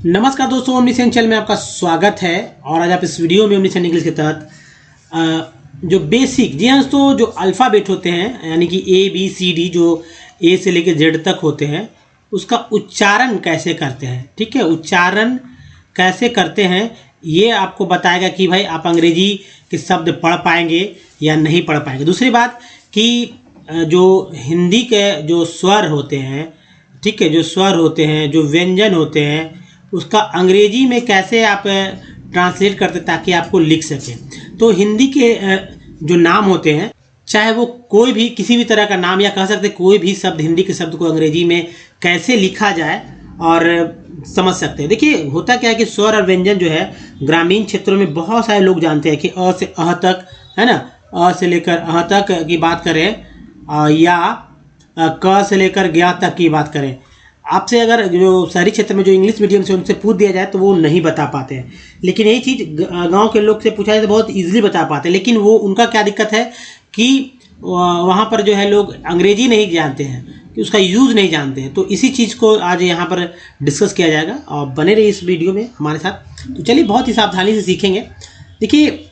नमस्कार दोस्तों, omniscient channel में आपका स्वागत है। और आज आप इस वीडियो में ओमनीसेंट इंग्लिश के तहत जो बेसिक जी हाँ दोस्तों, जो अल्फ़ाबेट होते हैं यानी कि ए बी सी डी, जो ए से लेकर जेड तक होते हैं, उसका उच्चारण कैसे करते हैं। ठीक है, उच्चारण कैसे करते हैं ये आपको बताएगा कि भाई आप अंग्रेजी के शब्द पढ़ पाएंगे या नहीं पढ़ पाएंगे। दूसरी बात कि जो हिंदी के जो स्वर होते हैं, ठीक है, जो स्वर होते हैं, जो व्यंजन होते हैं, उसका अंग्रेजी में कैसे आप ट्रांसलेट करते ताकि आपको लिख सकें। तो हिंदी के जो नाम होते हैं, चाहे वो कोई भी किसी भी तरह का नाम, या कह सकते कोई भी शब्द, हिंदी के शब्द को अंग्रेजी में कैसे लिखा जाए और समझ सकते हैं। देखिए होता क्या है कि स्वर और व्यंजन जो है ग्रामीण क्षेत्रों में बहुत सारे लोग जानते हैं कि अ से अह तक, है ना, अ से लेकर अह तक की बात करें या क से लेकर ज्ञ तक की बात करें। आपसे अगर जो शहरी क्षेत्र में जो इंग्लिश मीडियम से उनसे पूछ दिया जाए तो वो नहीं बता पाते हैं, लेकिन यही चीज़ गांव के लोग से पूछा जाए तो बहुत इजीली बता पाते हैं। लेकिन वो उनका क्या दिक्कत है कि वहाँ पर जो है लोग अंग्रेजी नहीं जानते हैं, कि उसका यूज़ नहीं जानते हैं। तो इसी चीज़ को आज यहाँ पर डिस्कस किया जाएगा और बने रहिए इस वीडियो में हमारे साथ। तो चलिए बहुत ही सावधानी से सीखेंगे। देखिए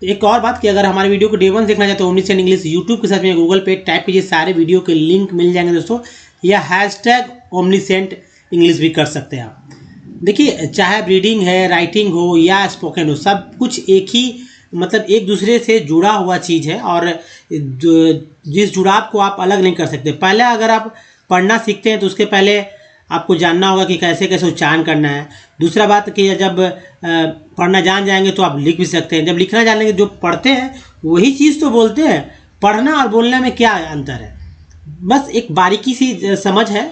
एक और बात कि अगर हमारे वीडियो को डे वन देखना चाहते हो ओमनीसेंट इंग्लिश यूट्यूब के साथ में गूगल पे टाइप कीजिए, सारे वीडियो के लिंक मिल जाएंगे दोस्तों, या हैशटैग ओमनीसेंट इंग्लिश भी कर सकते हैं आप। देखिए चाहे रीडिंग है, राइटिंग हो या स्पोकन हो, सब कुछ एक ही मतलब एक दूसरे से जुड़ा हुआ चीज़ है और जिस जुड़ाव को आप अलग नहीं कर सकते। पहले अगर आप पढ़ना सीखते हैं तो उसके पहले आपको जानना होगा कि कैसे कैसे उच्चारण करना है। दूसरा बात कि जब पढ़ना जान जाएंगे तो आप लिख भी सकते हैं। जब लिखना जान लेंगे, जो पढ़ते हैं वही चीज़ तो बोलते हैं। पढ़ना और बोलने में क्या अंतर है, बस एक बारीकी सी समझ है।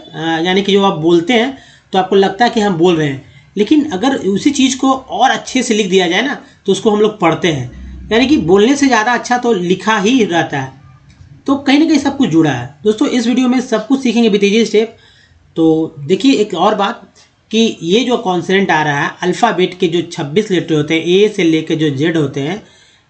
यानी कि जो आप बोलते हैं तो आपको लगता है कि हम बोल रहे हैं, लेकिन अगर उसी चीज़ को और अच्छे से लिख दिया जाए ना तो उसको हम लोग पढ़ते हैं। यानी कि बोलने से ज़्यादा अच्छा तो लिखा ही रहता है। तो कहीं ना कहीं सब कुछ जुड़ा है दोस्तों। इस वीडियो में सब कुछ सीखेंगे विद ईजी स्टेप। तो देखिए एक और बात कि ये जो कॉन्सोनेंट आ रहा है, अल्फ़ाबेट के जो 26 लेटर होते हैं, ए से लेकर जो जेड होते हैं,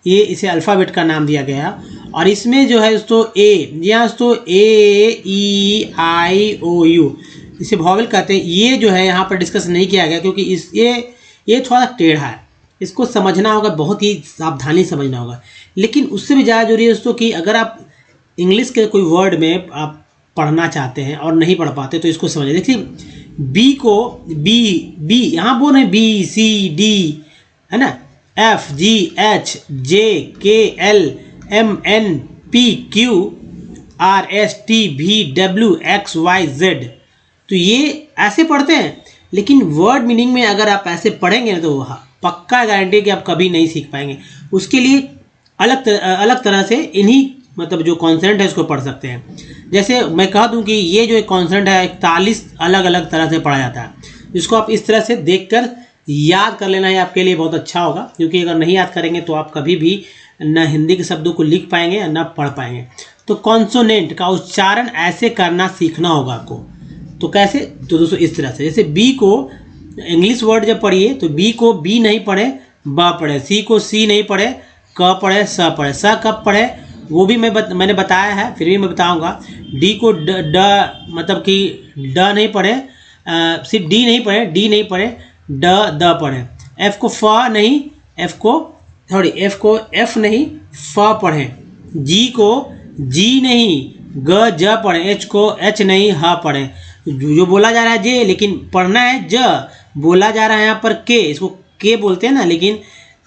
ये इसे अल्फ़ाबेट का नाम दिया गया। और इसमें जो है दोस्तों ए, यहाँ दोस्तों ए ई आई ओ यू, इसे वॉवेल कहते हैं। ये जो है यहाँ पर डिस्कस नहीं किया गया क्योंकि ये थोड़ा टेढ़ा है, इसको समझना होगा, बहुत ही सावधानी समझना होगा। लेकिन उससे भी ज़्यादा जरूरी है दोस्तों कि अगर आप इंग्लिश के कोई वर्ड में आप पढ़ना चाहते हैं और नहीं पढ़ पाते तो इसको समझिए। देखिए बी को बी यहाँ बोल रहे हैं, बी सी डी, है ना, F G H J K L M N P Q R S T V W X Y Z. तो ये ऐसे पढ़ते हैं, लेकिन वर्ड मीनिंग में अगर आप ऐसे पढ़ेंगे ना तो पक्का गारंटी कि आप कभी नहीं सीख पाएंगे। उसके लिए अलग तरह से इन्हीं मतलब जो कॉन्सेंट है उसको पढ़ सकते हैं। जैसे मैं कह दूं कि ये जो एक कॉन्सेंट है 41 अलग अलग तरह से पढ़ा जाता है, जिसको आप इस तरह से देखकर याद कर लेना है, आपके लिए बहुत अच्छा होगा। क्योंकि अगर नहीं याद करेंगे तो आप कभी भी न हिंदी के शब्दों को लिख पाएंगे न पढ़ पाएंगे। तो कॉन्सोनेंट का उच्चारण ऐसे करना सीखना होगा आपको। तो कैसे, तो दोस्तों इस तरह से, जैसे बी को इंग्लिश वर्ड जब पढ़िए तो बी को बी नहीं पढ़े ब पढ़े, सी को सी नहीं पढ़े क पढ़े स पढ़े। स कब पढ़े वो भी मैंने बताया है, फिर भी मैं बताऊंगा। डी को ड मतलब कि ड नहीं पढ़े, सिर्फ डी नहीं पढ़े, डी नहीं पढ़े, द पढ़े। एफ को फ नहीं, एफ को एफ नहीं फ पढ़े। जी को जी नहीं ग ज पढ़े। एच को एच नहीं ह पढ़े। जो बोला जा रहा है जे, लेकिन पढ़ना है ज। बोला जा रहा है यहाँ पर के, इसको के बोलते हैं ना, लेकिन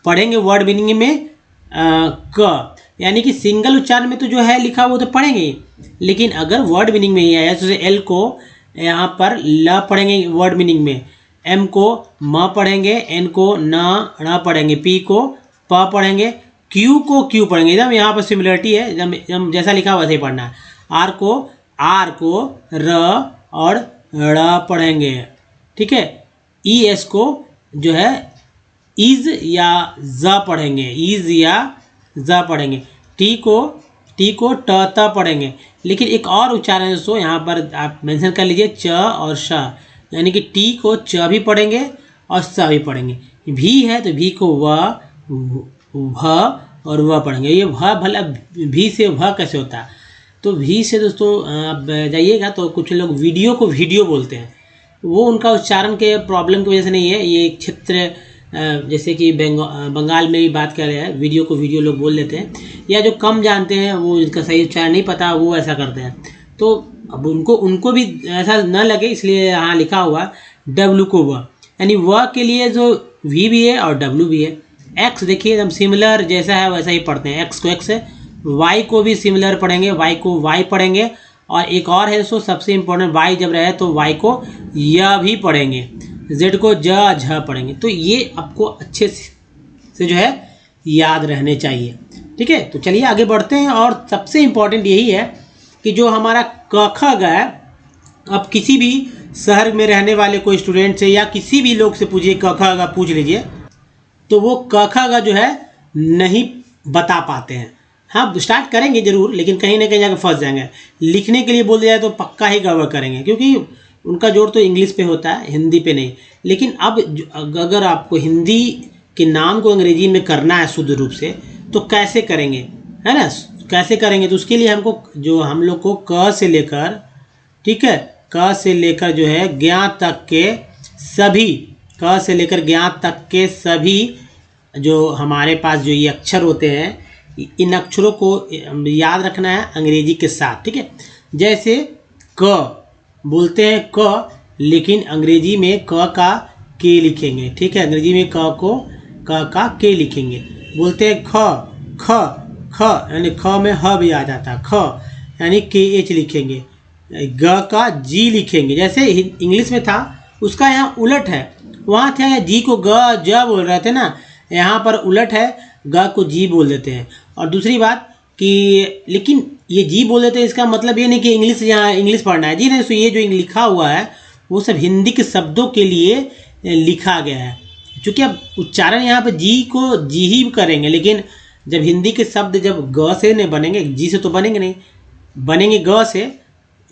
पढ़ेंगे वर्ड मीनिंग में क। यानी कि सिंगल उच्चारण में तो जो है लिखा वो तो पढ़ेंगे, लेकिन अगर वर्ड मीनिंग में ही आया जैसे एल को यहाँ पर ल पढ़ेंगे वर्ड मीनिंग में, एम को म पढ़ेंगे, एन को न पढ़ेंगे, पी को प पढ़ेंगे, क्यू को क्यू पढ़ेंगे। एकदम यहाँ पर सिमिलरिटी है, एकदम जैसा लिखा वैसे ही पढ़ना है। आर को र और ड़ पढ़ेंगे, ठीक है। ई एस को जो है इज या ज पढ़ेंगे, इज या ज पढ़ेंगे। टी को ट त पढ़ेंगे। लेकिन एक और उच्चारण है दोस्तों, यहाँ पर आप मेंशन कर लीजिए, च और श, यानी कि टी को च भी पढ़ेंगे और स भी पढ़ेंगे। भी है तो भी को व और व पढ़ेंगे। ये व भला भी से व कैसे होता है, तो भी से दोस्तों आप जाइएगा तो कुछ लोग वीडियो को वीडियो बोलते हैं, वो उनका उच्चारण के प्रॉब्लम की वजह से नहीं है। ये एक क्षेत्र जैसे कि बंगाल में भी बात कर रहे हैं, वीडियो को वीडियो लोग बोल लेते हैं, या जो कम जानते हैं वो इनका सही उच्चारण नहीं पता वो ऐसा करते हैं। तो अब उनको भी ऐसा न लगे इसलिए यहाँ लिखा हुआ डब्ल्यू को व, यानी व के लिए जो वी भी है और डब्ल्यू भी है। एक्स देखिए एकदम सिमिलर जैसा है वैसा ही पढ़ते हैं, एक्स को एक्स है, वाई को भी सिमिलर पढ़ेंगे, वाई को वाई पढ़ेंगे। और एक और है सो सबसे इम्पोर्टेंट, वाई जब रहे तो वाई को य भी पढ़ेंगे, जेड को ज झ पढ़ेंगे। तो ये आपको अच्छे से जो है याद रहने चाहिए। ठीक है, तो चलिए आगे बढ़ते हैं। और सबसे इम्पोर्टेंट यही है कि जो हमारा क ख ग है, अब किसी भी शहर में रहने वाले कोई स्टूडेंट से या किसी भी लोग से पूछिए, क ख ग पूछ लीजिए, तो वो क ख ग जो है नहीं बता पाते हैं। हाँ स्टार्ट करेंगे जरूर, लेकिन कहीं ना कहीं जाकर फंस जाएंगे। लिखने के लिए बोल दिया जाए तो पक्का ही गड़बड़ करेंगे, क्योंकि उनका जोर तो इंग्लिश पे होता है, हिंदी पे नहीं। लेकिन अब अगर आपको हिंदी के नाम को अंग्रेजी में करना है शुद्ध रूप से, तो कैसे करेंगे, है ना, कैसे करेंगे? तो उसके लिए हमको जो हम लोग को क से लेकर, ठीक है, क से लेकर जो है ज्ञ तक के सभी, क से लेकर ज्ञ तक के सभी जो हमारे पास जो ये अक्षर होते हैं, इन अक्षरों को याद रखना है अंग्रेजी के साथ। ठीक है, जैसे क बोलते हैं क, लेकिन अंग्रेजी में क का के लिखेंगे। ठीक है, अंग्रेजी में क को क का के लिखेंगे। बोलते हैं ख ख ख, यानी ख में ह भी आ जाता है, ख यानी के एच लिखेंगे। ग का जी लिखेंगे, जैसे इंग्लिश में था उसका यहाँ उलट है। वहाँ थे जी को ग ज बोल रहे थे ना, यहाँ पर उलट है, ग को जी बोल देते हैं। और दूसरी बात कि लेकिन ये जी बोल देते हैं, इसका मतलब ये नहीं कि इंग्लिश यहाँ इंग्लिश पढ़ना है जी नहीं। तो ये जो लिखा हुआ है वो सब हिंदी के शब्दों के लिए लिखा गया है। क्योंकि अब उच्चारण यहाँ पे जी को जी ही करेंगे, लेकिन जब हिंदी के शब्द जब ग से नहीं बनेंगे, जी से तो बनेंगे नहीं, बनेंगे ग से।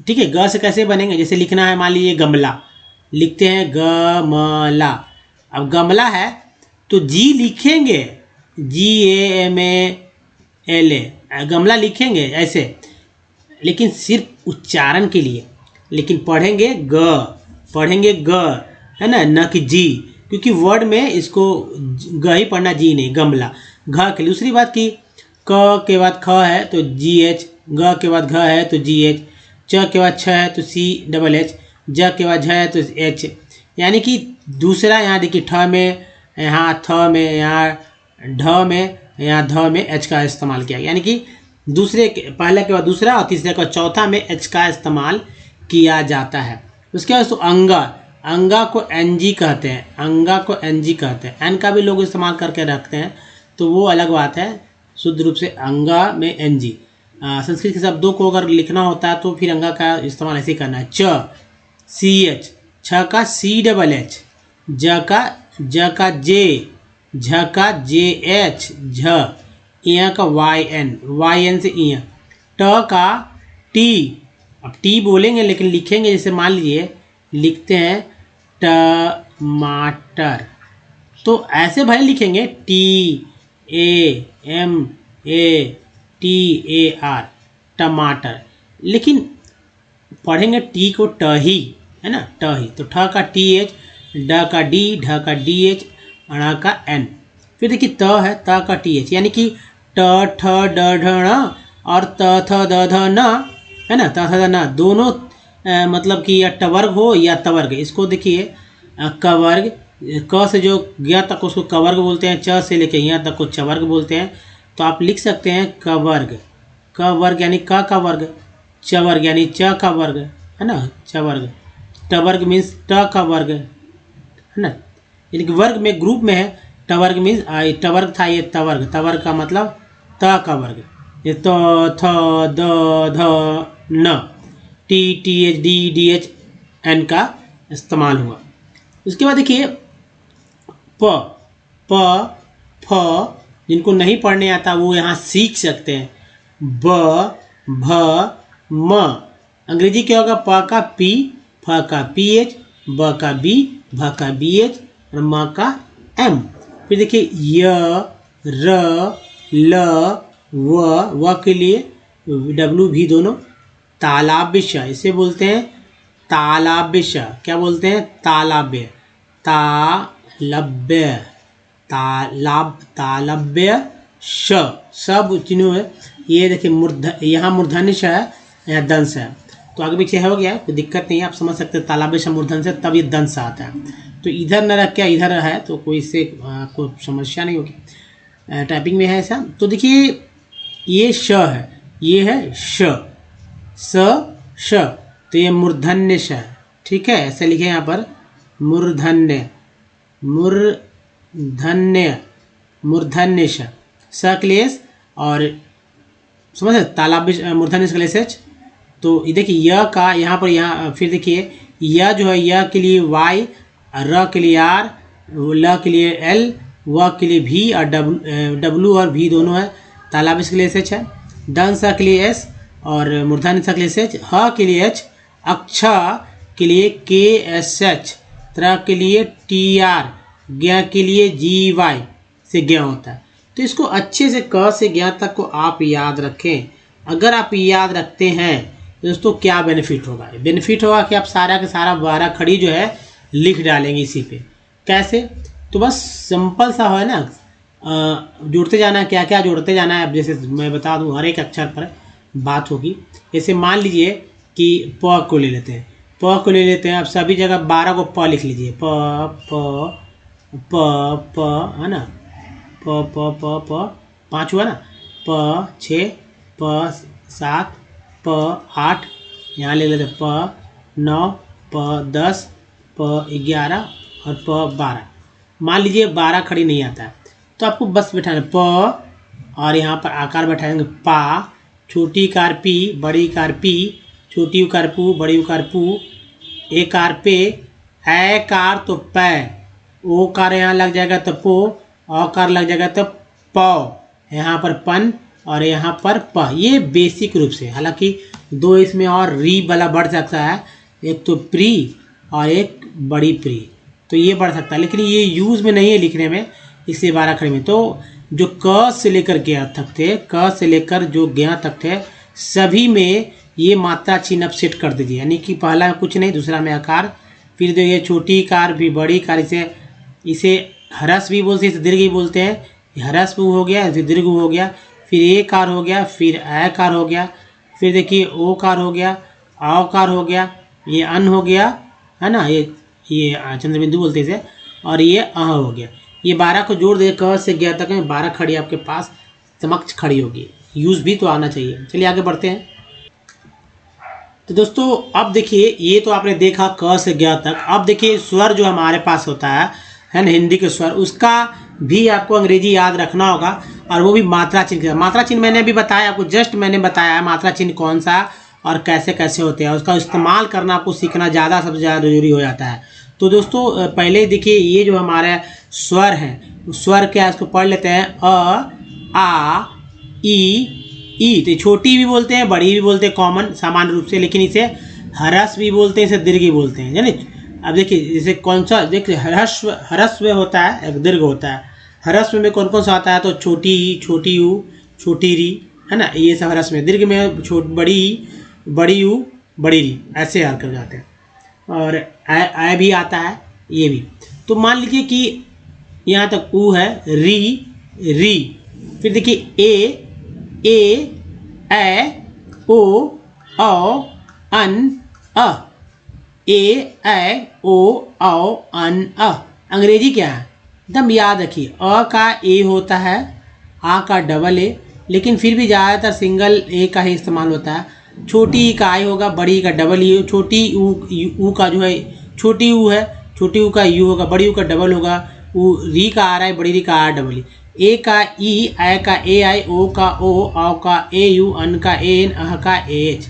ठीक है, ग से कैसे बनेंगे? जैसे लिखना है, मान लीजिए गमला, लिखते हैं गमला। अब गमला है तो जी लिखेंगे, GAMALA, गमला लिखेंगे ऐसे, लेकिन सिर्फ उच्चारण के लिए। लेकिन पढ़ेंगे ग, है ना, न कि जी, क्योंकि वर्ड में इसको ग ही पढ़ना, जी नहीं, गमला घ के लिए। दूसरी बात कि क के बाद ख है तो GH, ग के बाद घ है तो GH, च के बाद छ है तो CHH, ज के बाद झ है तो H। यानी कि दूसरा यहाँ देखिए ठ में, यहाँ थ में, यहाँ ढ में, यहाँ ध में एच का इस्तेमाल किया, यानी कि दूसरे पहले के बाद दूसरा और तीसरे का चौथा में एच का इस्तेमाल किया जाता है। उसके बाद तो अंगा, अंगा को NG कहते हैं, अंगा को NG कहते हैं। एन का भी लोग इस्तेमाल करके रखते हैं, तो वो अलग बात है। शुद्ध रूप से अंगा में NG। संस्कृत के शब्दों को अगर लिखना होता है तो फिर अंगा का इस्तेमाल ऐसे ही करना है। च CH, छ का CHH, ज का J, झ का JH झ, इया का YN से इया, ट का T। अब टी बोलेंगे लेकिन लिखेंगे, जैसे मान लीजिए लिखते हैं टमाटर, तो ऐसे भाई लिखेंगे TAMATAR, टमाटर। लेकिन पढ़ेंगे टी को ट ही, है ना, ट ही। तो ठ का TH, ड का D, ढ का DH, अण का N। फिर देखिए त है, त का TH, यानी कि ट ठ ड ढ ण और त थ द ध न, है ना, त थ द न दोनों मतलब कि या टवर्ग हो या तवर्ग। इसको देखिए कवर्ग, क से जो गया तक उसको कवर्ग बोलते हैं, च से लेके यहाँ तक को चवर्ग बोलते हैं। तो आप लिख सकते हैं कवर्ग, कवर्ग यानी क का वर्ग, चवर्ग यानी च का वर्ग, है ना, चवर्ग। टवर्ग मीन्स ट का वर्ग, है ना, यानी कि वर्ग में ग्रुप में है। टवर्ग मीन्स टवर्ग था, ये तवर्ग, तवर्ग का मतलब त का वर्ग। ये तो थ द ध न, T TH D DH N का इस्तेमाल हुआ। उसके बाद देखिए प फ, जिनको नहीं पढ़ने आता वो यहाँ सीख सकते हैं। ब भ म, अंग्रेजी क्या होगा? प का P, फ का PH, ब का B, भ का BH और म का M। फिर देखिए य र ल व के लिए W भी दोनों। तालाब भी श, इसे बोलते हैं तालाब्य श, क्या बोलते हैं, तालाब्य, तालब्य, तालब्य श, सब चिन्ह है। ये देखिए यहाँ मूर्धन्य श है, यहाँ दंश है, तो आगे पीछे हो गया, कोई दिक्कत नहीं है, आप समझ सकते हैं तालाब्य श मूर्धन्य से तब ये दंश आता है। तो इधर न रख के इधर है तो कोई इससे कोई समस्या नहीं होगी, टाइपिंग में है ऐसा। तो देखिए ये श है, ये है श, श, तो ये मूर्धन्य श है, ठीक है, ऐसे लिखे यहाँ पर मूर्धन्य, मूर्धन्य, मूर्धन्य श क्लेश, और समझे तालाब्य मूर्धन्य क्लेश। तो ये देखिए य का यहाँ पर, यहाँ फिर देखिए य जो है, य के लिए वाई, र के लिए आर, ल के लिए एल, व के लिए भी, और डब्लू और भी दोनों है, तालाब्य के लिए एच है, दंश के लिए एस और मूर्धन्य के लिए एच, ह के लिए एच, अक्ष के लिए के एस एच, त्र के लिए टी आर, ज्ञ के लिए जी वाई से ज्ञ होता है। तो इसको अच्छे से क से ज्ञ तक को आप याद रखें। अगर आप याद रखते हैं दोस्तों क्या बेनिफिट होगा, बेनिफिट होगा कि आप सारा का सारा 12 खड़ी जो है लिख डालेंगे इसी पे। कैसे, तो बस सिंपल सा है ना, जोड़ते जाना है, क्या क्या जोड़ते जाना है। अब जैसे मैं बता दूं हर एक अक्षर पर बात होगी। जैसे मान लीजिए कि प को ले लेते हैं, प को ले लेते हैं, अब सभी जगह 12 को प लिख लीजिए, प प प प है ना, प प प प 5 हुआ ना, प 6, प 7, प 8, यहाँ ले लेते प 9, प 10, प 11 और प 12। मान लीजिए 12 खड़ी नहीं आता है तो आपको बस बैठाना प, और यहाँ पर आकार बैठाएंगे पा, छोटी कार पी, बड़ी कार पी, छोटी उकार पू, बड़ी उकार पू, ए कार पे, ए कार तो पै, ओ कार यहाँ लग जाएगा तो पो, औ कार लग जाएगा तो पौ, यहाँ पर पन और यहाँ पर प। ये बेसिक रूप से, हालांकि 2 इसमें और री वाला बढ़ सकता है, एक तो प्री और एक बड़ी प्री, तो ये बढ़ सकता है, लेकिन ये यूज़ में नहीं है लिखने में, इसलिए 12 खड़ी में। तो जो क से लेकर ज्ञ तक थे, क से लेकर जो ज्ञ तक थे, सभी में ये मात्रा चिन्ह आप सेट कर दीजिए, यानी कि पहला कुछ नहीं, दूसरा में आकार, फिर देखिए छोटी कार भी, बड़ी कार, इसे ह्रस्व भी बोलते हैं, इसे दीर्घ भी बोलते हैं, ह्रस्व हो गया, इसे दीर्घ हो गया, फिर ए कार हो गया, फिर ए कार हो गया, फिर देखिए ओ कार हो गया, औ कार हो गया, ये अन हो गया है ना, ये चंद्रबिंदु बोलते हैं इसे, और ये अ हो गया। ये 12 को जोड़ दे, क से ज्ञ तक में 12 खड़ी आपके पास समक्ष खड़ी होगी, यूज़ भी तो आना चाहिए। चलिए आगे बढ़ते हैं। तो दोस्तों अब देखिए ये तो आपने देखा क से ज्ञ तक। अब देखिए स्वर जो हमारे पास होता है ना, हिंदी के स्वर, उसका भी आपको अंग्रेजी याद रखना होगा, और वो भी मात्रा चिन्ह के। मात्रा चिन्ह मैंने अभी बताया आपको, जस्ट मैंने बताया है मात्रा चिन्ह कौन सा और कैसे कैसे होते हैं, उसका इस्तेमाल करना आपको सीखना ज़्यादा सबसे ज़्यादा जरूरी हो जाता है। तो दोस्तों पहले देखिए ये जो हमारे स्वर हैं, स्वर क्या है इसको पढ़ लेते हैं। अ, आ, ई, तो छोटी भी बोलते हैं, बड़ी भी बोलते हैं कॉमन सामान्य रूप से, लेकिन इसे ह्रस्व भी बोलते हैं, इसे दीर्घ भी बोलते हैं, यानी अब देखिए जैसे कौन सा, देखिए ह्रस्व होता है, एक दीर्घ होता है। ह्रस्व में कौन कौन सा आता है, तो छोटी ई, छोटी यू, छोटी री, है ना, ये सब ह्रस्व में। दीर्घ में बड़ी ई, बड़ी यू, बड़ी री, ऐसे याद कर जाते हैं। और आ भी आता है, ये भी। तो मान लीजिए कि यहाँ तक ऊ है, री, फिर देखिए ए, ओ, अन, अ, ओ, अन, अ। अंग्रेजी क्या है एकदम याद रखिए, अ का ए होता है, आ का डबल ए, लेकिन फिर भी ज़्यादातर सिंगल ए का ही इस्तेमाल होता है। छोटी ई का आई होगा, बड़ी ई का डबल ई, छोटी ऊ का जो है छोटी ऊ है, छोटी ऊ का यू होगा, बड़ी ऊ का डबल होगा, ऊ री का आ रहा है, बड़ी री का आ डबल ई, ए का ई, ए का ए आई, ओ का ओ, औ का ए यू, अन का ए एन, अह का ए एच।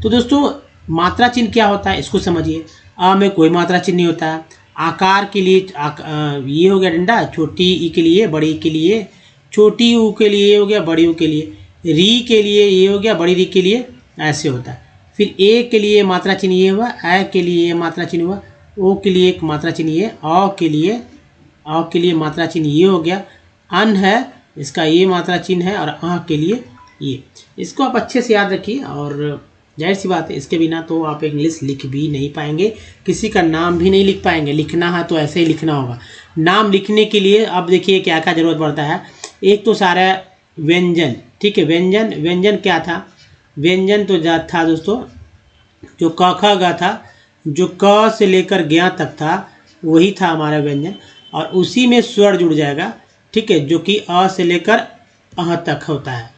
तो दोस्तों मात्रा चिन्ह क्या होता है इसको समझिए। अ में कोई मात्रा चिन्ह नहीं होता है। आकार के लिए ये हो गया डंडा, छोटी ई के लिए, बड़ी के लिए, छोटी ऊ के लिए हो गया, बड़ी ऊ के लिए, री के लिए ये हो गया, बड़ी री के लिए, ऐसे होता है। फिर ए के लिए मात्रा चिन्ह ये हुआ, ए के लिए मात्रा चिन्ह हुआ, ओ के लिए एक मात्रा चिन्ह ये, औ के लिए मात्रा चिन्ह ये हो गया, अन है इसका ये मात्रा चिन्ह है, और अह के लिए ये। इसको आप अच्छे से याद रखिए और जाहिर सी बात है, इसके बिना तो आप इंग्लिश लिख भी नहीं पाएंगे, किसी का नाम भी नहीं लिख पाएंगे। लिखना है तो ऐसे ही लिखना होगा। नाम लिखने के लिए अब देखिए क्या क्या जरूरत पड़ता है। एक तो सारा व्यंजन, ठीक है, व्यंजन क्या था, व्यंजन तो जात था दोस्तों जो क ख ग था, जो क से लेकर ज्ञ तक था वही था हमारा व्यंजन, और उसी में स्वर जुड़ जाएगा, ठीक है, जो कि अ से लेकर अह तक होता है।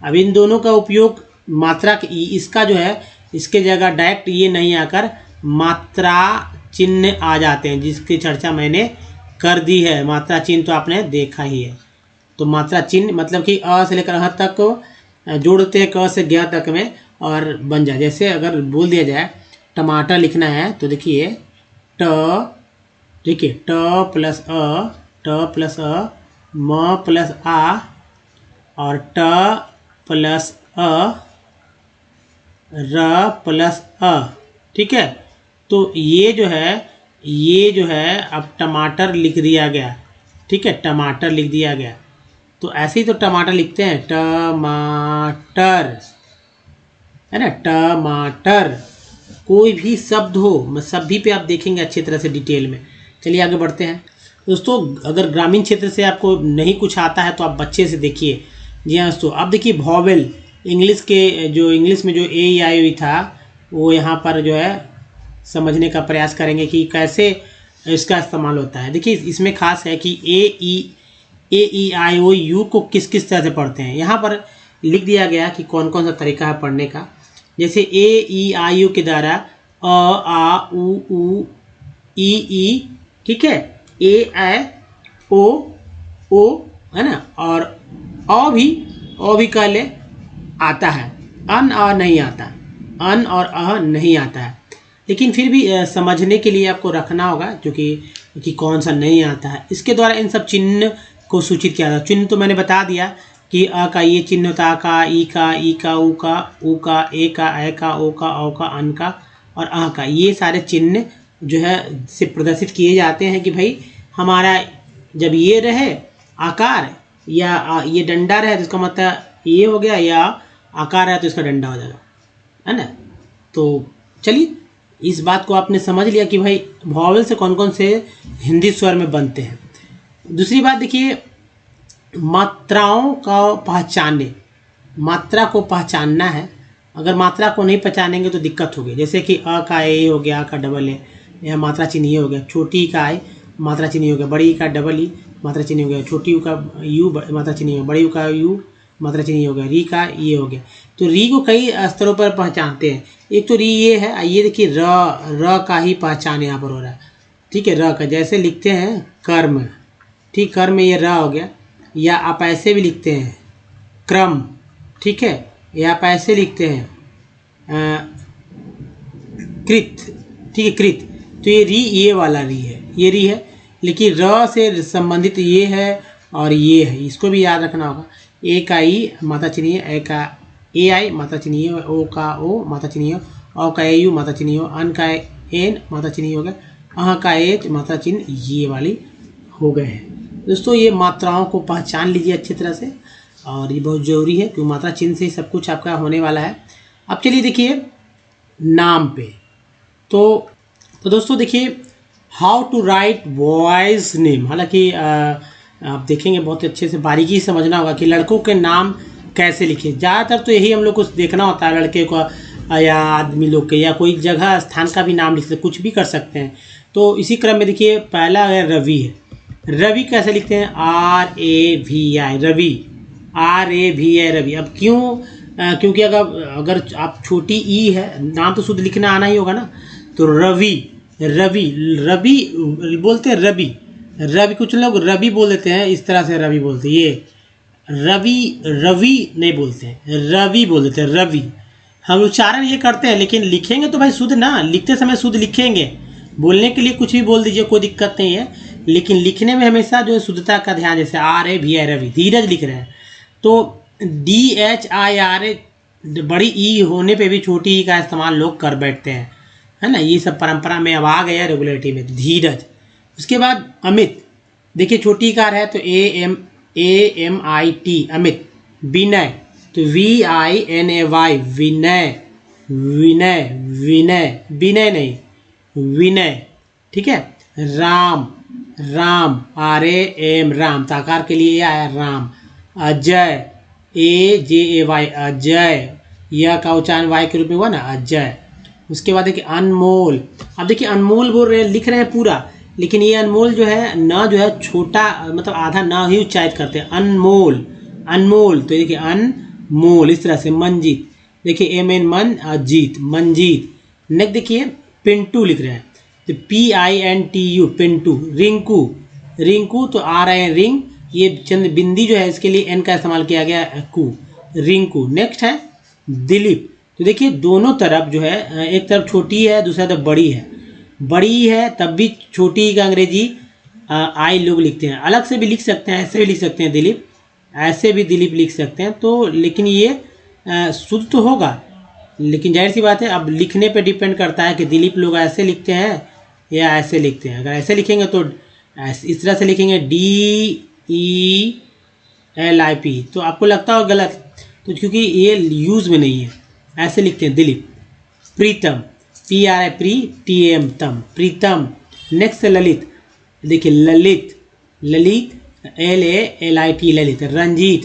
अब इन दोनों का उपयोग मात्रा इसका जो है, इसके जगह डायरेक्ट ये नहीं आकर मात्रा चिन्ह आ जाते हैं, जिसकी चर्चा मैंने कर दी है। मात्रा चिन्ह तो आपने देखा ही है। तो मात्रा चिन्ह मतलब कि अ से लेकर अह तक को जोड़ते हैं क से ज्ञ तक में और बन जाए। जैसे अगर बोल दिया जाए टमाटर लिखना है तो देखिए ट, देखिए ट प्लस अ म प्लस आ और ट प्लस अ र प्लस अ, ठीक है। तो ये जो है अब टमाटर लिख दिया गया, ठीक है, टमाटर लिख दिया गया। तो ऐसे ही तो टमाटर लिखते हैं, टमाटर, है ना, टमाटर। कोई भी शब्द हो, सभी पे आप देखेंगे अच्छी तरह से डिटेल में। चलिए आगे बढ़ते हैं दोस्तों। अगर ग्रामीण क्षेत्र से आपको नहीं कुछ आता है तो आप बच्चे से देखिए। जी हाँ दोस्तों, अब देखिए वॉवेल, इंग्लिश में जो ए ई आई था वो यहाँ पर जो है समझने का प्रयास करेंगे कि कैसे इसका इस्तेमाल होता है। देखिए इसमें खास है कि ए ई आई ओ यू को किस किस तरह से पढ़ते हैं। यहाँ पर लिख दिया गया कि कौन कौन सा तरीका है पढ़ने का। जैसे ए ई आई यू के द्वारा अ आ उ ई, ठीक है, ए ऐ ओ, है ना, और अ भी कह ले आता है, अन अ नहीं आता, अन और अ नहीं आता है। लेकिन फिर भी समझने के लिए आपको रखना होगा कि कौन सा नहीं आता है। इसके द्वारा इन सब चिन्ह को सूचित किया जाता है। चिन्ह तो मैंने बता दिया कि अ का ये चिन्ह होता है, का, ई का, उ का, ए का, ऐ का, ओ का, औ का, अन का और अ का। ये सारे चिन्ह जो है से प्रदर्शित किए जाते हैं कि भाई हमारा जब ये रहे आकार या ये डंडा रहे तो इसका मतलब ये हो गया, या आकार है तो इसका डंडा हो जाएगा, है ना। तो चलिए इस बात को आपने समझ लिया कि भाई वॉवेल से कौन कौन से हिंदी स्वर में बनते हैं। दूसरी बात देखिए, मात्राओं का पहचानने, मात्रा को पहचानना है। अगर मात्रा को नहीं पहचानेंगे तो दिक्कत होगी। जैसे कि अ का ए हो गया, का डबल ए, यह मात्रा चिन्ह हो गया। छोटी का आई मात्रा चिन्ह हो गया, बड़ी का डबल ई मात्रा चिन्ह हो गया, छोटी यू का यू मात्रा चिन्ह हो गया, बड़ी यू का यू मात्रा चिन्ह हो गया, री का ये हो गया। तो री को कई स्तरों पर पहचानते हैं। एक तो री ये है, ये देखिए र का ही पहचान यहाँ पर हो रहा है, ठीक है, र का। जैसे लिखते हैं कर्म, ठीक, कर्म ये र हो गया। या आप ऐसे भी लिखते हैं क्रम, ठीक है, या आप ऐसे लिखते हैं कृत, ठीक है, कृत। तो ये री, ये वाला री है, ये री है। लेकिन र से संबंधित ये है और ये है, इसको भी याद रखना होगा। ए का ई मात्रा चिन्ह, ए का ए आई मात्रा चिन्ह, ओ का ओ मात्रा चिन्ह, औ का ए यू मात्रा चिन्ह, अन का एन मात्रा चिन्ह हो गया, अह का एच मात्रा चिन्ह, ये वाली हो गए हैं। दोस्तों ये मात्राओं को पहचान लीजिए अच्छी तरह से, और ये बहुत ज़रूरी है क्योंकि मात्रा चिन्ह से ही सब कुछ आपका होने वाला है। अब चलिए देखिए नाम पे। तो दोस्तों देखिए how to write boys name. हालांकि आप देखेंगे बहुत अच्छे से बारीकी से समझना होगा कि लड़कों के नाम कैसे लिखे। ज़्यादातर तो यही हम लोग को देखना होता है, लड़के को या आदमी लोग के या कोई जगह स्थान का भी नाम लिख सकते, कुछ भी कर सकते हैं। तो इसी क्रम में देखिए पहला है रवि है। रवि कैसे लिखते हैं, RAVI, रवि, RAVI रवि। अब क्योंकि अगर आप छोटी ई है, नाम तो शुद्ध लिखना आना ही होगा ना। तो रवि बोलते हैं, रवि कुछ लोग रवि बोल देते हैं, इस तरह से रवि बोलते हैं। ये रवि नहीं बोलते हैं, रवि बोल देते हैं, रवि। हम उच्चारण ये करते हैं, लेकिन लिखेंगे तो भाई शुद्ध ना, लिखते समय शुद्ध लिखेंगे। बोलने के लिए कुछ भी बोल दीजिए, कोई दिक्कत नहीं है, लेकिन लिखने में हमेशा जो है शुद्धता का ध्यान। जैसे RAVI रवि, धीरज लिख रहे हैं तो DHIRA, बड़ी ई होने पे भी छोटी ई का इस्तेमाल लोग कर बैठते हैं, है ना। ये सब परंपरा में अब आ गया रेगुलरिटी में, धीरज। उसके बाद अमित, देखिए छोटी कार है तो AMIT अमित। विनय तो VINAY विनय, विनय, विनय, विनय नहीं, विनय, ठीक है। राम, राम, RAM, राम, साकार के लिए आया राम। अजय, AJAY, अजय, यह का उच्चारण वाई के रूप में हुआ ना, अजय। उसके बाद देखिए अनमोल, अब देखिए अनमोल बोल रहे हैं, लिख रहे हैं पूरा, लेकिन ये अनमोल जो है न जो है छोटा, मतलब आधा न ही उच्चारित करते हैं, अनमोल, अनमोल। तो देखिए अनमोल, इस तरह से। मंजीत, देखिए MN मन, जीत, मंजीत। नेक्स्ट देखिए पिंटू लिख रहे हैं, तो PINTU, पिंटू। रिंकू, रिंकू, तो RIN, रिंग, ये चंद बिंदी जो है इसके लिए N का इस्तेमाल किया गया, कू, रिंकू। नेक्स्ट है दिलीप, तो देखिए दोनों तरफ जो है, एक तरफ छोटी है, दूसरा तरफ बड़ी है। बड़ी है तब भी छोटी का अंग्रेजी आई लोग लिखते हैं, अलग से भी लिख सकते हैं, ऐसे भी लिख सकते हैं दिलीप, ऐसे भी दिलीप लिख सकते हैं। तो लेकिन ये शुद्ध तो होगा, लेकिन जाहिर सी बात है अब लिखने पे डिपेंड करता है कि दिलीप लोग ऐसे लिखते हैं या ऐसे लिखते हैं। अगर ऐसे लिखेंगे तो इस तरह से लिखेंगे DELIP, तो आपको लगता हो गलत, तो क्योंकि ये यूज़ में नहीं है, ऐसे लिखते हैं दिलीप। प्रीतम, PRI, तम, प्रीतम। नेक्स्ट है ललित, देखिए ललित, ललित, LALIT, ललित। रंजीत,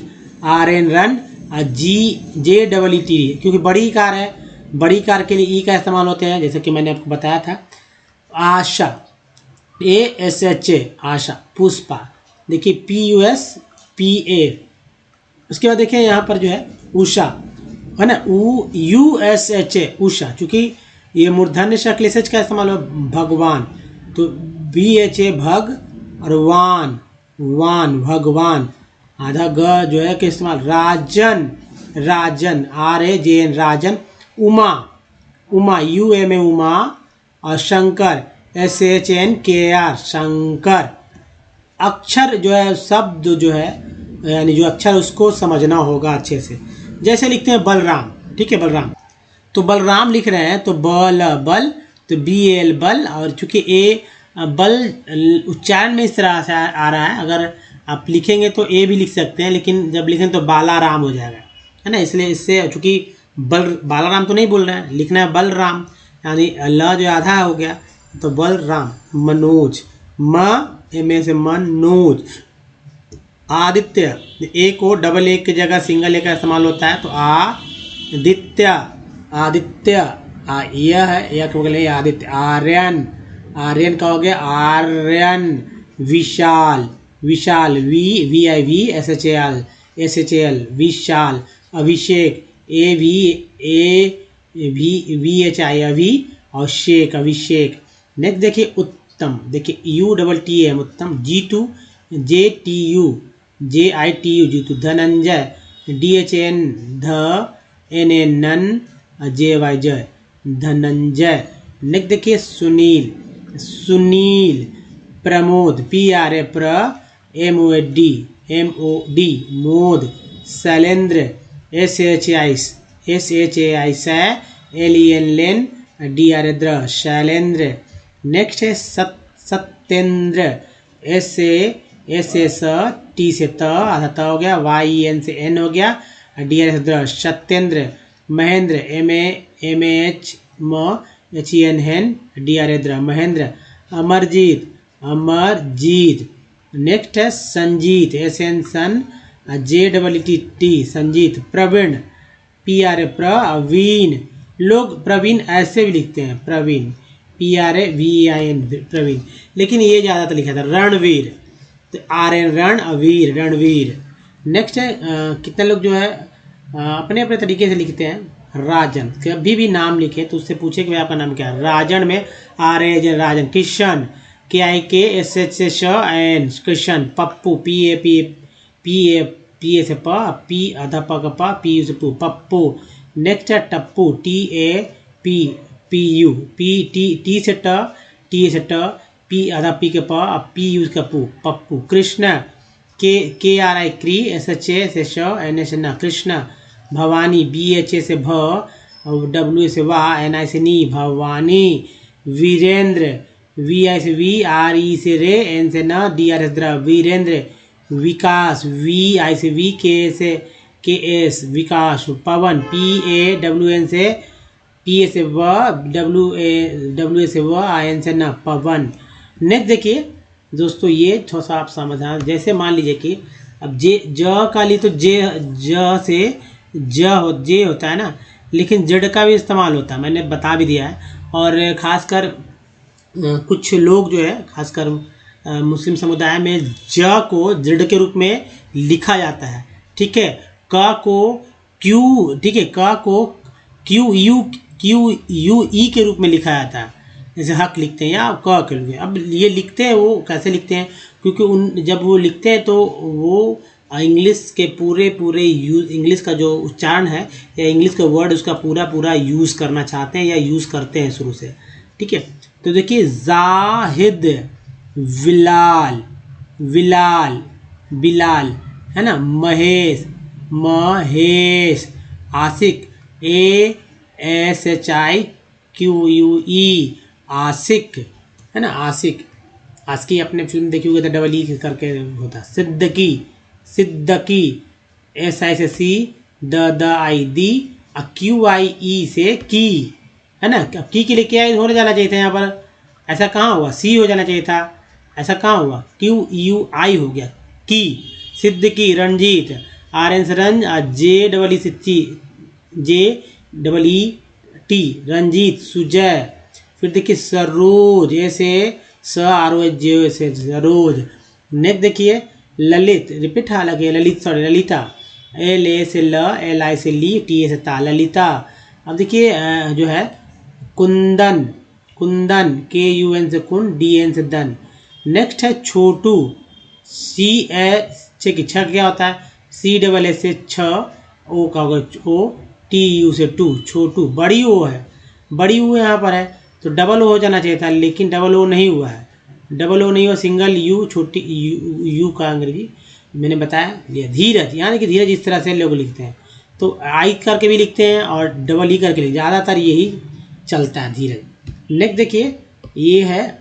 RN, रन, JEET, क्योंकि बड़ी कार है, बड़ी कार के लिए ई का इस्तेमाल होते हैं, जैसे कि मैंने आपको बताया था। आशा, ASHA, आशा। पुष्पा, देखिए PUSPA। उसके बाद देखिए यहाँ पर जो है उषा, है ना, USHA, उषा, क्योंकि ये मूर्धन्य शक्ल SH का इस्तेमाल हो, भगवान, तो BHA, भग, और वान, वान, भगवान, आधा ग जो है कि इस्तेमाल। राजन, राजन, RAJN, राजन। उमा, उमा, UMA, उमा, और शंकर, SHNKR, शंकर। अक्षर जो है, शब्द जो है, यानी जो अक्षर उसको समझना होगा अच्छे से। जैसे लिखते हैं बलराम, ठीक है, बलराम, तो बलराम लिख रहे हैं, तो बल, तो BL, बल, और चूंकि A बल उच्चारण में इस तरह से आ रहा है, अगर आप लिखेंगे तो A भी लिख सकते हैं, लेकिन जब लिखेंगे तो बालाराम हो जाएगा, है ना, इसलिए इससे, चूंकि बालाराम तो नहीं बोल रहे हैं, लिखना है बलराम, यानी ल जो आधा हो गया, तो बलराम। मनोज, MA से मनोज। आदित्य, A को डबल A की जगह सिंगल A का इस्तेमाल होता है, तो आदित्य, आदित्य, यह है, यह क्या बोले, आदित्य। आर्यन, आर्यन का हो गया आर्यन। विशाल, विशाल, VIVSHAL, विशाल। अभिषेक, AVHI, अभी, और शेख, अभिषेक। नेक्स्ट देखिए उत्तम, देखिए UTTM, Uttam. JTU, JITU, Dhananjay. DHN, NN, नन, JY, जय, धनंजय। नेक्स्ट देखिए सुनील, सुनील। प्रमोद, PRA, MOD, मोद। शैलेंद्र, SHAI, LEN, लेन, DRA, द्र, शैलेंद्र। नेक्स्ट है सत्येंद्र, SAT से त, आधा त हो गया, YEN से N हो गया, DRA से द्र, सत्येंद्र। महेंद्र, MAH, HEN, हेन, DRA, द्र, महेंद्र। अमरजीत, अमरजीत। नेक्स्ट है संजीत, SN, सन, JEET, संजीत। प्रवीण, PRA, प्रवीण। लोग प्रवीण ऐसे भी लिखते हैं, प्रवीण, PRAVEIN, प्रवीण, लेकिन ये ज़्यादातर लिखा था। रणवीर, तो RN, रण, अवीर, रणवीर। नेक्स्ट है कितने लोग जो है अपने अपने तरीके से लिखते हैं। राजन, कभी भी नाम लिखे तो उससे पूछे कि भाई आपका नाम क्या है। राजन में RAJ, राजन। किशन, KIKSHN, कृष्ण। पप्पू, PA से प, P आधा प का प, PU से पू, पप्पू। नेक्स्ट है टप्पू, TAPPU, T से ट, T से ट, P आधा P के प, PU का पू, पप्पू। कृष्ण, KRI, क्री, SHA से श, NA से न, कृष्ण। भवानी, BHA से भ, WA से वाह, NI से नी, भवानी। वीरेंद्र, VI से वी, RE से रे, N से न, DR से द्र, वीरेंद्र। विकास, VI से वी, K से KS, विकास। पवन, PAWN से टी ए से व, डब्ल्यू से व, आई एन से न, पवन। नेक्स्ट देखिए दोस्तों, ये थोड़ा सा आप समझना, जैसे मान लीजिए कि अब जे ज का लिए तो ज से जे होता है ना, लेकिन जेड का भी इस्तेमाल होता है, मैंने बता भी दिया है। और खासकर कुछ लोग जो है, खासकर मुस्लिम समुदाय में ज को जेड के रूप में लिखा जाता है, ठीक है। क को क्यू, ठीक है, क को क्यू यू ई के रूप में लिखा जाता है, जैसे हक लिखते हैं या क के लिए। अब ये लिखते हैं, वो कैसे लिखते हैं, क्योंकि जब वो लिखते हैं तो वो इंग्लिश के पूरे इंग्लिश का जो उच्चारण है या इंग्लिश का वर्ड उसका पूरा यूज़ करना चाहते हैं या यूज़ करते हैं शुरू से, ठीक है। तो देखिए जाहिद, बिलाल है ना, महेश, आशिक, ASHIQUE, आशिक है ना, आशिकी आपने फिल्म देखी होगी तो डबल ई करके होता है। सिद्दकी, SI से सी, दी, QIE से की, है ना। की के लिए क्या होने जाना चाहिए था यहाँ पर, ऐसा कहाँ हुआ, सी हो जाना चाहिए था, ऐसा कहाँ हुआ, QUI हो गया, की। सिद्दकी, रंजीत, RN से रंज, JEE रंजीत, सुजय। फिर देखिए सरोज, ऐसे SROJ से सरोज। नेक्स्ट देखिए ललित, रिपीट हालांकि ललिता, LA से ल, LI से ली, TA से ता, ललिता। अब देखिए जो है कुंदन, KUN से कुन, DN से दन। नेक्स्ट है छोटू, छ क्या होता है, CSS से छ, ओ का होगा ओ, TU से टू, छोटू। बड़ी ओ है, यहाँ पर है तो डबल ओ हो जाना चाहिए था, लेकिन डबल ओ नहीं हुआ है, सिंगल यू, छोटी यू का अंग्रेजी मैंने बताया। ये धीरज, यानी कि धीरज इस तरह से लोग लिखते हैं, तो आई करके भी लिखते हैं और डबल ई करके लिखते हैं, ज़्यादातर यही चलता है, धीरज। नेक्स्ट देखिए ये है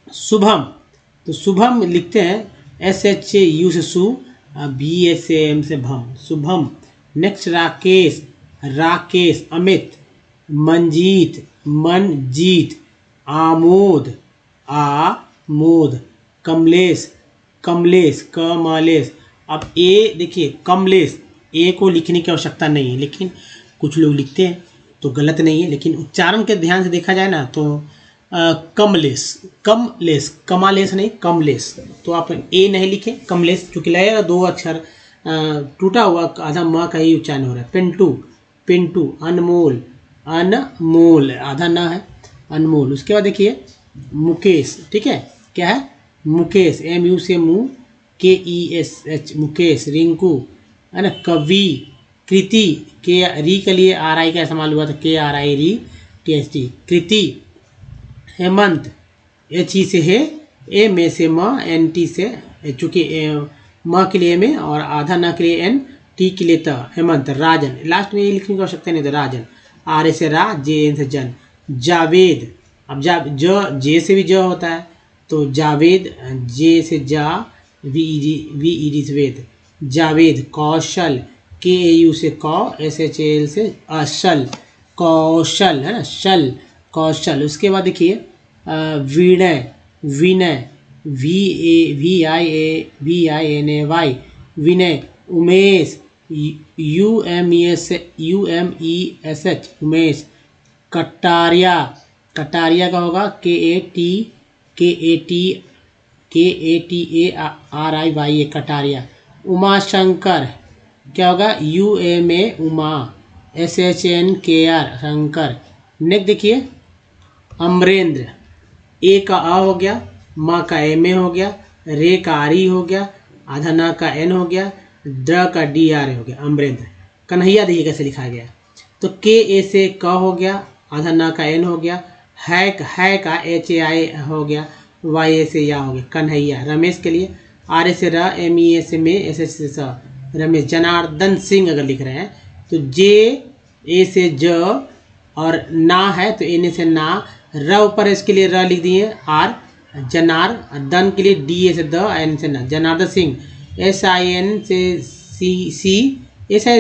शुभम, तो शुभम लिखते हैं SHU से सु, BSAM से भम, शुभम। नेक्स्ट राकेश, अमित, मनजीत, आमोद, कमलेश, कमलेश। अब ए देखिए कमलेश, ए को लिखने की आवश्यकता नहीं है, लेकिन कुछ लोग लिखते हैं तो गलत नहीं है, लेकिन उच्चारण के ध्यान से देखा जाए ना तो कमालेश नहीं, कमलेश। तो आप ए नहीं लिखे, कमलेश, चूंकि लगेगा दो अक्षर टूटा हुआ आधा माँ का ही उच्चारण हो रहा है। पिंटू, अनमोल, आधा ना है, अनमोल। उसके बाद देखिए मुकेश, ठीक है, क्या है, मुकेश, MU से मुँह, KESH, मुकेश। रिंकू है ना, कवि, कृति, री के लिए RI का इस्तेमाल हुआ था, KRI, THT, Kriti. Hemant, HE से है, M से म, NT से, चूँकि म के लिए में और आधा न के लिए N, T के लिए त, हेमंत। राजन, लास्ट में ये लिखने की आवश्यकता नहीं था, राजन, RA से रा, JN से जन। जावेद, अब जे से भी ज होता है, तो जावेद, J से जा, VED से वेद, जावेद। कौशल, KAU से कौ, SHAL से अशल, कौशल है ना, शल, कौशल। उसके बाद देखिए विनय, VINAY, विनय। उमेश, UMESH, उमेश। कटारिया का होगा KATARIYA, कटारिया। उमाशंकर, क्या होगा, UMA, Uma, SHNKR, Shankar. Next देखिए अमरेंद्र, ए का अ हो गया, माँ का MA हो गया, रे का RE हो गया, आधा ना का N हो गया, ड का DR हो गया, अमरेंद्र। कन्हैया देखिए कैसे लिखा गया, तो KA से क हो गया, आधा ना का N हो गया, है का HAI हो गया, YA से या हो गया, कन्हैया। रमेश के लिए RA से र, MEA से में, SH से स, रमेश। जनार्दन सिंह अगर लिख रहे हैं तो JA से ज और ना है तो एन से ना, र ऊपर इसके लिए र लिख दिए, R। जनार्दन के लिए DA से द, N से ना, जनार्दन सिंह। SIN से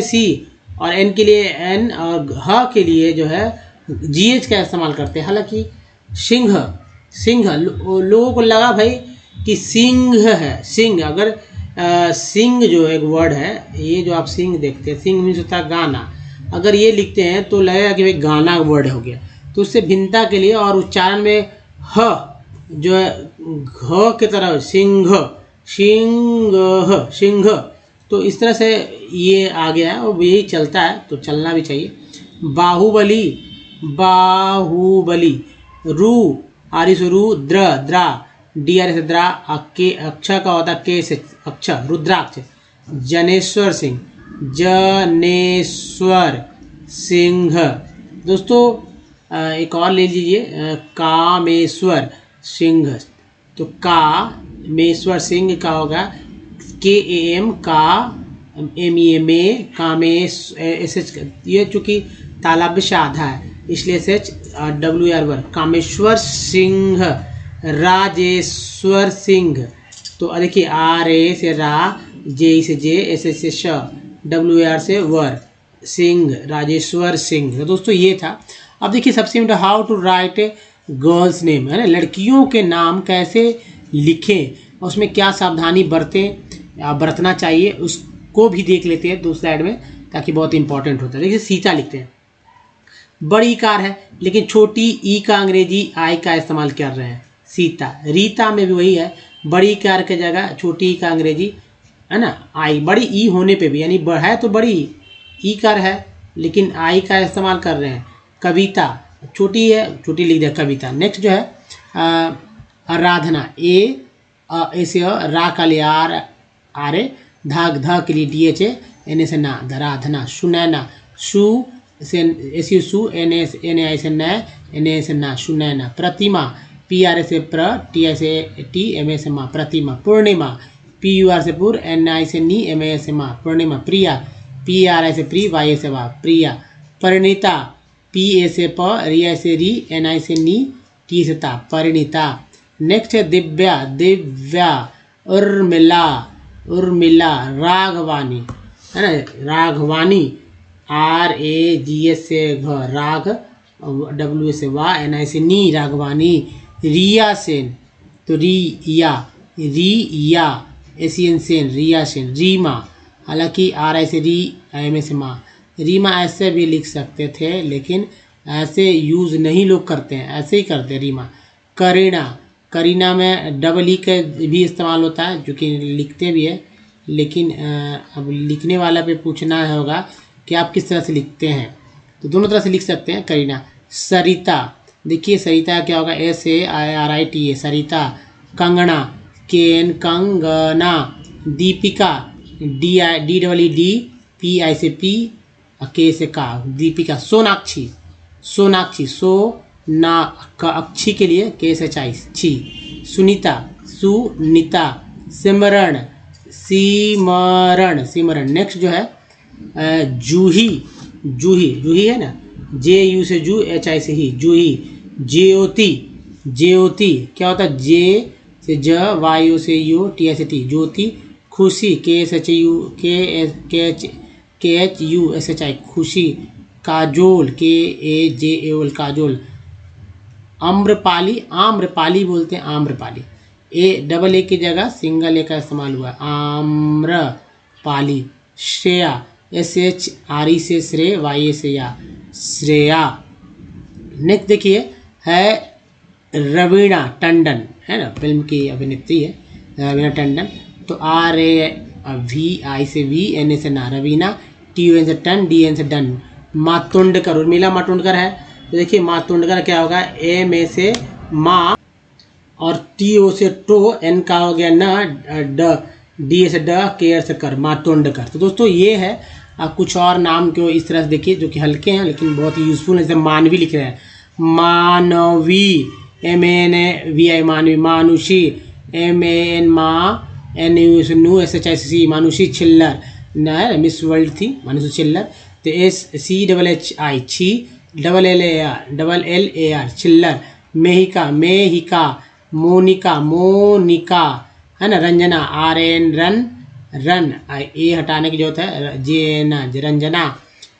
C और N के लिए N और ह के लिए जो है GH का इस्तेमाल करते हैं। हालांकि सिंह, सिंह लोगों को लगा भाई कि सिंह है, सिंह, अगर सिंह जो एक वर्ड है, ये जो आप सिंह देखते हैं, सिंह मीन्स होता है गाना, अगर ये लिखते हैं तो लगेगा कि भाई गाना वर्ड हो गया। तो उससे भिन्नता के लिए और उच्चारण में ह जो है घ की तरह, सिंह, सिंह, सिंह, तो इस तरह से ये आ गया है और यही चलता है, तो चलना भी चाहिए। बाहुबली, बाहुबली, रू, आरी से रू, द्र, द्रा, डी आर से द्रा, के अक्षर का होता है के से अक्षर, रुद्राक्ष। जनेश्वर सिंह, जनेश्वर सिंह। दोस्तों एक और ले लीजिए, कामेश्वर सिंह, तो कामेश्वर सिंह का होगा KAM, का MEMA, कामेश, SH, ये चूँकि तालव्य से आधा है इसलिए SH WR वर्ग, कामेश्वर सिंह, राजेश्वर सिंह, तो देखिए RA से रा, J से जे, SH से श, WR से वर, सिंह, राजेश्वर सिंह। तो दोस्तों ये था। अब देखिए सबसे important, how to write a girls name, है ना, लड़कियों के नाम कैसे लिखें, उसमें क्या सावधानी बरतना चाहिए, उसको भी देख लेते हैं 2 स्लाइड में, ताकि बहुत इंपॉर्टेंट होता है। देखिए सीता लिखते हैं, बड़ी कार है लेकिन छोटी ई का अंग्रेजी आई का इस्तेमाल कर रहे हैं, सीता। रीता में भी वही है, बड़ी कार के जगह छोटी ई का अंग्रेजी, है ना, आई, बड़ी ई होने पे भी, यानी है तो बड़ी ई कार है लेकिन आई का इस्तेमाल कर रहे हैं। कविता, छोटी है, छोटी लिख दिया कविता। नेक्स्ट जो है आराधना, ऐसे रा का लिए आरे, धाग ध के लिए DH, एन से ना, धराधना। सुनैना, सु से SU सु, NA से न, NA से ना, सुनैना। प्रतिमा, PR से प्र, TI से T, MA से मा, प्रतिमा। पूर्णिमा, PUR से पुर, NI से नी, MA से मा, पूर्णिमा। प्रिया, PRI से प्री, YA से वा, प्रिया। परिणीता, PA से प, रिया से री, NI से नी, T से ता, परिणीता। नेक्स्ट है दिव्या, दिव्या। उर्मिला, उर्मिला। राघवानी, है ना, राघवानी, RAGS से घ, राघ, W से वा, NI से नी, राघवानी। रिया सेन, तो रिया, रिया, SEN सेन, रिया सेन। रीमा, हालांकि RI से री, MA से मा। रीमा ऐसे भी लिख सकते थे लेकिन ऐसे यूज़ नहीं लोग करते हैं, ऐसे ही करते हैं रीमा। करीना, करीना में डबल ई का भी इस्तेमाल होता है, जो कि लिखते भी है, लेकिन अब लिखने वाला पे पूछना होगा कि आप किस तरह से लिखते हैं, तो दोनों तरह से लिख सकते हैं। करीना। सरिता, देखिए सरिता क्या होगा, SARITA, सरिता। कंगना, केन, कंगना। दीपिका, DEED, PI से पी, के से का, दीपिका। सोनाक्षी, सोनाक्षी, सो ना का अक्षी के लिए के से चाई, छी। सुनीता, सुनीता। सिमरण, सिमरण, सिमरण। नेक्स्ट जो है जूही, जूही, जूही है ना, JU से जू, HI से ही, जूही। ज्योति, ज्योति क्या होता है, J से ज, YO से यू, TI से टी, ज्योति। खुशी, KSHU, खुशी। काजोल, KAJOL, काजोल। आम्रपाली, आम्रपाली बोलते हैं, आम्रपाली। डबल ए की जगह सिंगल ए का इस्तेमाल हुआ, आम्रपाली। श्रेया, SHRE से श्रेय, YA से या, श्रेया। नेक्स्ट देखिए है रवीना टंडन, है ना, फिल्म की अभिनेत्री है रवीना टंडन, तो RAVI से V, NA से ना, रवीना। TUN से टन, DN से डन। मातुंडकर, उर्मिला मातुंडकर है, तो देखिए मातुंडकर क्या होगा, MA से माँ और TO से टो, N का हो गया न, D से ड, केयर से कर, मातुंडकर। तो दोस्तों ये है कुछ और नाम को इस तरह से देखिए जो कि हल्के हैं लेकिन बहुत ही यूजफुल है। जैसे मानवी लिख रहे हैं, मानवी, MANVI, मानवी। मानुषी, MAN मा, NU से नू, SHIC, मानुषी। छिल्लर, मिस वर्ल्ड थी मानुषी छिल्लर, तो SCHHI, छी। LLAR, छिल्लर। मेहिका, मेहिका। मोनिका, मोनिका, है ना। Ranjana, RN, run, run. A हटाने की जरूरत है, JN, रंजना।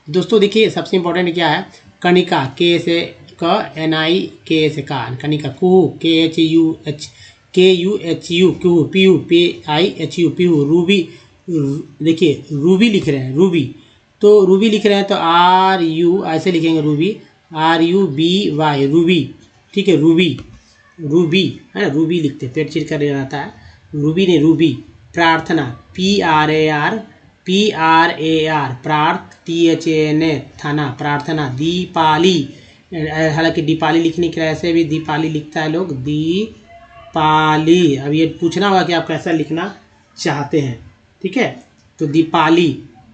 दोस्तों देखिए सबसे इंपॉर्टेंट क्या है, कणिका, के से क एन आई के से का, कणिका। कुहू, KUHU कुहू, पीहू PIHU पीहू। रूबी, देखिए रूबी लिख रहे हैं, रूबी, तो रूबी लिख रहे हैं तो RU ऐसे लिखेंगे, रूबी RUBY रूबी, ठीक है, रूबी, रूबी है ना, रूबी लिखते हैं, पेट चीर कर रहता है, रूबी नहीं रूबी। प्रार्थना, PRAR प्रार्थ, THANA थाना, प्रार्थना। दीपाली, हालांकि दीपाली लिखने के लिए ऐसे भी दीपाली लिखता है लोग, दीपाली। अब ये पूछना होगा कि आप कैसा लिखना चाहते हैं, ठीक है। तो दीपाली।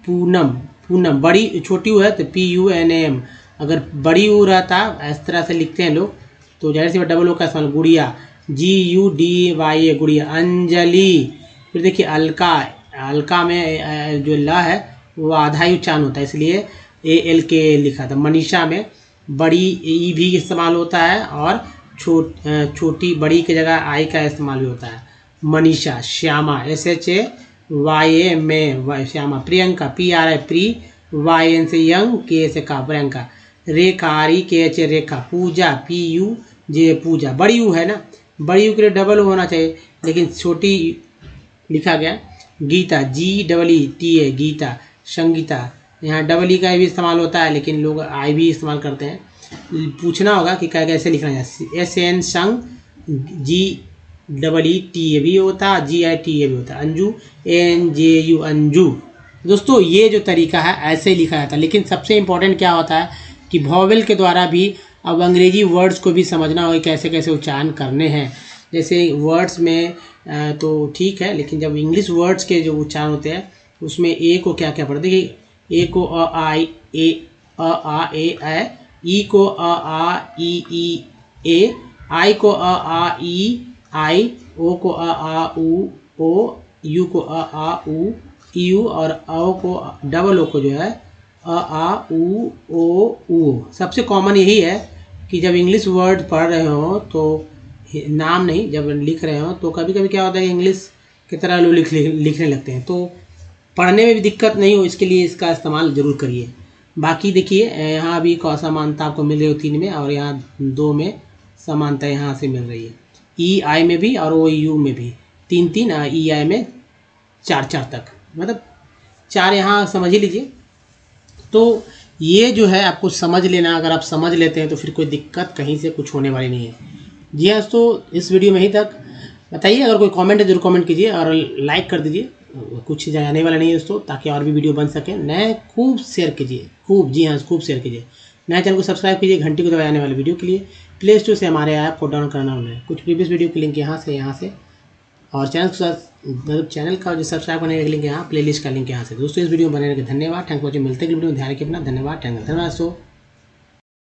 पूनम, पूनम, बड़ी छोटी ऊ है तो PUNAM, अगर बड़ी ऊ रहता इस तरह से लिखते हैं लोग तो जाहिर सी बात डबल ओ का इस्तेमाल। गुड़िया, GUDYA गुड़िया। अंजलि, फिर देखिए अलका, अलका में जो ल है वो आधा ही उच्चारण होता है, इसलिए ALK लिखा था। मनीषा में बड़ी ई भी इस्तेमाल होता है और छोटी बड़ी की जगह आई का इस्तेमाल भी होता है। मनीषा। श्यामा, SHAYA में Shyama. Priyanka, PRI pre, YN से यंग, के से का, प्रियंका। रेखारी, KH रेखा। पूजा, PUJ पूजा। बड़ी यू है ना, बड़ी यू के लिए डबल होना चाहिए लेकिन छोटी लिखा गया। गीता, GEETA गीता। संगीता, यहाँ डबल ई का भी इस्तेमाल होता है लेकिन लोग आई भी इस्तेमाल करते हैं। पूछना होगा कि कैसे लिखना है। SN संग, GEETA भी होता है, GITA भी होता है। अंजू, ANJU अंजू। दोस्तों ये जो तरीका है ऐसे ही लिखा जाता है, लेकिन सबसे इम्पोर्टेंट क्या होता है कि वॉवेल के द्वारा भी अब अंग्रेजी वर्ड्स को भी समझना होगा कैसे कैसे उच्चारण करने हैं। जैसे वर्ड्स में तो ठीक है, लेकिन जब इंग्लिश वर्ड्स के जो उच्चारण होते हैं उसमें ए को क्या क्या पढ़ते हैं। ए को अ आ ए, ई को अ ई ए, आई को अ ई आई, ओ को अ उ ओ, यू को अ उ यू, और औ को डबल ओ को जो है अ उ ओ उ। सबसे कॉमन यही है कि जब इंग्लिश वर्ड पढ़ रहे हो तो नाम नहीं, जब लिख रहे हो तो कभी कभी क्या होता है इंग्लिश की तरह लोग लिखने लगते हैं, तो पढ़ने में भी दिक्कत नहीं हो इसके लिए इसका इस्तेमाल ज़रूर करिए। बाकी देखिए यहाँ भी समानता आपको मिल रही है 3 में, और यहाँ 2 में समानता यहाँ से मिल रही है। EI में भी और OU में भी 3-3, EI में 4-4 तक, मतलब 4 यहाँ समझ ही लीजिए। तो ये जो है आपको समझ लेना, अगर आप समझ लेते हैं तो फिर कोई दिक्कत कहीं से कुछ होने वाली नहीं है। जी हाँ, तो इस वीडियो में ही तक। बताइए अगर कोई कमेंट है जरूर कमेंट कीजिए और लाइक कर दीजिए, कुछ जाने वाला नहीं है दोस्तों, ताकि और भी वीडियो बन सके। नए खूब शेयर कीजिए, खूब, जी हाँ खूब शेयर कीजिए। नए चैनल को सब्सक्राइब कीजिए घंटी को दबाए आने वाले वीडियो के लिए। प्ले स्टोर से हमारे ऐप को डाउनलोड करना होना है। कुछ प्रीवियस वीडियो की लिंक यहाँ से और चैनल का जो सब्सक्राइब करने का लिंक यहाँ, प्लेलिस्ट का लिंक यहाँ से। दोस्तों इस वीडियो में बनाने के धन्यवाद। Thank you. मिलते हैं वीडियो में, ध्यान रखिए अपना। धन्यवाद, थैंक यू, धन्यवाद। सो